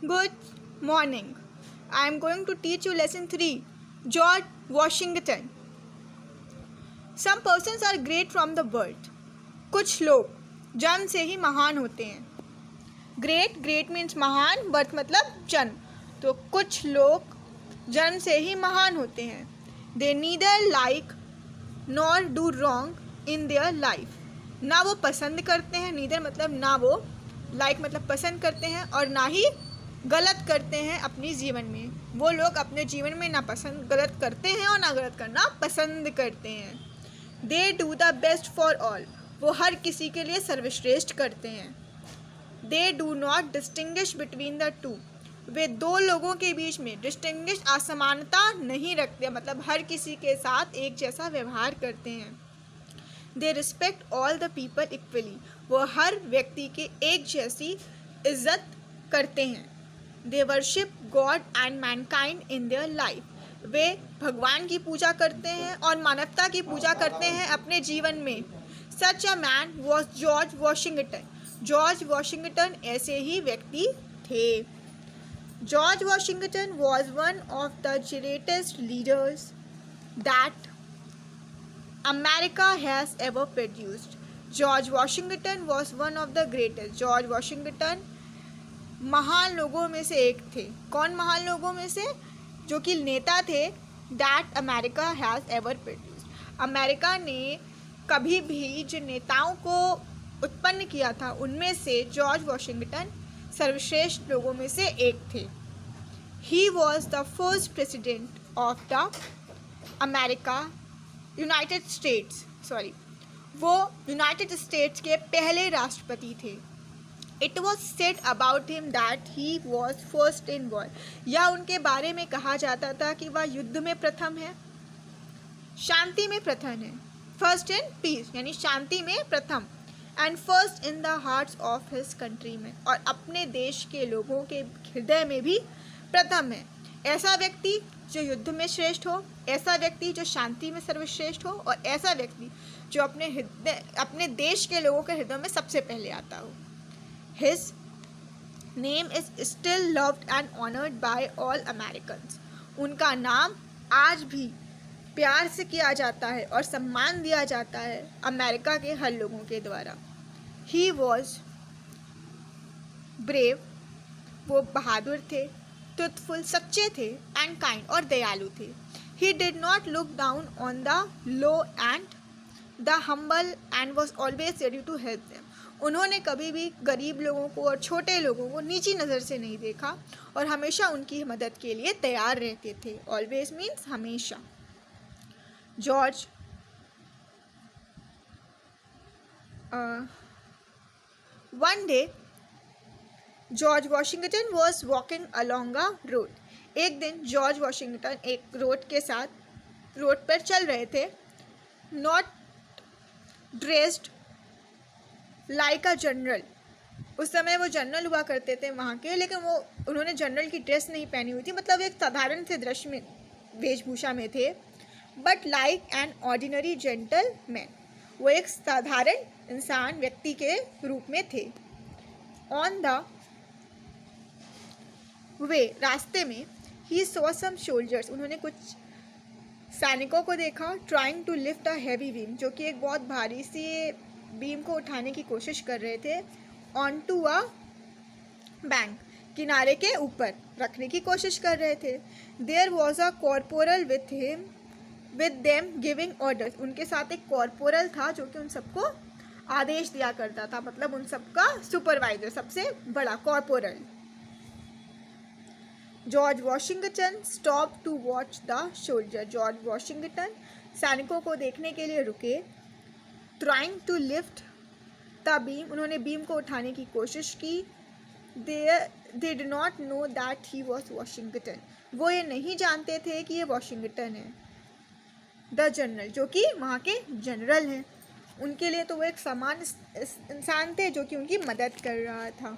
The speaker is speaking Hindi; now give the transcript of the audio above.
Good morning. I am going to teach you lesson 3. George Washington. Some persons are great from the birth. कुछ लोग जन्म से ही महान होते हैं. ग्रेट मीन्स महान, बर्थ मतलब जन्म. तो कुछ लोग जन्म से ही महान होते हैं. They neither like nor do wrong in their life. ना वो पसंद करते हैं, neither मतलब ना वो, like मतलब पसंद करते हैं, और ना ही गलत करते हैं अपनी जीवन में. वो लोग अपने जीवन में ना पसंद गलत करते हैं और ना गलत करना पसंद करते हैं. They do the best for all. वो हर किसी के लिए सर्वश्रेष्ठ करते हैं. They do not distinguish between the two. वे दो लोगों के बीच में डिस्टिंग्विश असमानता नहीं रखते, मतलब हर किसी के साथ एक जैसा व्यवहार करते हैं. They respect all the people equally. वो हर व्यक्ति के एक जैसी इज्जत करते हैं. They worship God and mankind in their life. वे भगवान की पूजा करते हैं और मानवता की पूजा करते हैं अपने जीवन में. Such a man was George Washington. George Washington ऐसे ही व्यक्ति थे. George Washington was one of the greatest leaders that America has ever produced. George Washington was one of the greatest. George Washington महान लोगों में से एक थे. कौन महान लोगों में से? जो कि नेता थे. That America has ever produced. America ने कभी भी जिन नेताओं को उत्पन्न किया था उनमें से जॉर्ज वॉशिंगटन सर्वश्रेष्ठ लोगों में से एक थे. He was the first president of the America United states. वो यूनाइटेड स्टेट्स के पहले राष्ट्रपति थे. It was said about him that he was first in war. या उनके बारे में कहा जाता था कि वह युद्ध में प्रथम है, शांति में प्रथम है. फर्स्ट इन पीस यानी शांति में प्रथम. And first in the hearts of his country में, और अपने देश के लोगों के हृदय में भी प्रथम है. ऐसा व्यक्ति जो युद्ध में श्रेष्ठ हो, ऐसा व्यक्ति जो शांति में सर्वश्रेष्ठ हो, और ऐसा व्यक्ति जो अपने देश के लोगों के हृदय में सबसे पहले आता हो. His name is still loved and honored by all Americans. उनका नाम आज भी प्यार से किया जाता है और सम्मान दिया जाता है अमेरिका के हर लोगों के द्वारा. He was brave. वो बहादुर थे, truthful सच्चे थे, and kind और दयालु थे. He did not look down on the low and the humble and was always ready to help them. उन्होंने कभी भी गरीब लोगों को और छोटे लोगों को नीची नज़र से नहीं देखा और हमेशा उनकी मदद के लिए तैयार रहते थे. ऑलवेज मीन्स हमेशा. George one day George Washington was walking along a road. एक दिन जॉर्ज वॉशिंगटन एक रोड पर चल रहे थे. Not dressed like a general. उस समय वो जनरल हुआ करते थे वहाँ के, लेकिन उन्होंने जनरल की ड्रेस नहीं पहनी हुई थी, मतलब एक साधारण से दृश्य में वेशभूषा में थे. But like an ordinary gentle man. वो एक साधारण इंसान व्यक्ति के रूप में थे. ऑन द वे रास्ते में ही सॉ सम सोल्जर्स. उन्होंने कुछ सैनिकों को देखा. Trying to lift a heavy beam. जो कि एक बहुत भारी सी बीम को उठाने की कोशिश कर रहे थे. On to a bank. किनारे के ऊपर रखने की कोशिश कर रहे थे. There was a corporal with them giving orders. उनके साथ एक कॉर्पोरल था जो कि उन सबको आदेश दिया करता था, मतलब उन सबका सुपरवाइजर, सबसे बड़ा corporal. George Washington stop to watch the soldier. George Washington सैनिकों को देखने के लिए रुके. Trying to lift the beam. उन्होंने बीम को उठाने की कोशिश की. They did not know that he was Washington. वो ये नहीं जानते थे कि ये वॉशिंगटन है. द जनरल, जो कि वहाँ के जनरल हैं. उनके लिए तो वो एक समान इंसान थे जो कि उनकी मदद कर रहा था.